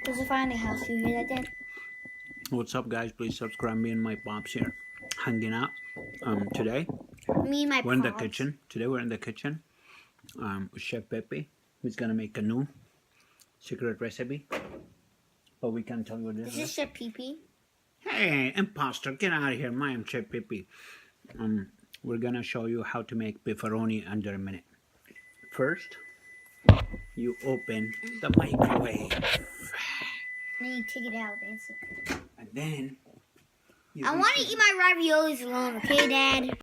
There's a finding house. You hear that, Dad? What's up, guys? Please subscribe. Me and my pops here, hanging out. Today Me and my we're in the pops. kitchen. Today we're in the kitchen. With Chef Pepe, who's gonna make a new secret recipe, but we can't tell you what it This is Chef Pee-Pee. Hey, imposter, get out of here! I am Chef Pepe. We're gonna show you how to make pepperoni under a minute. First, you open the microwave, Then you take it out, basically. and then I want to eat my raviolis alone, okay, Dad?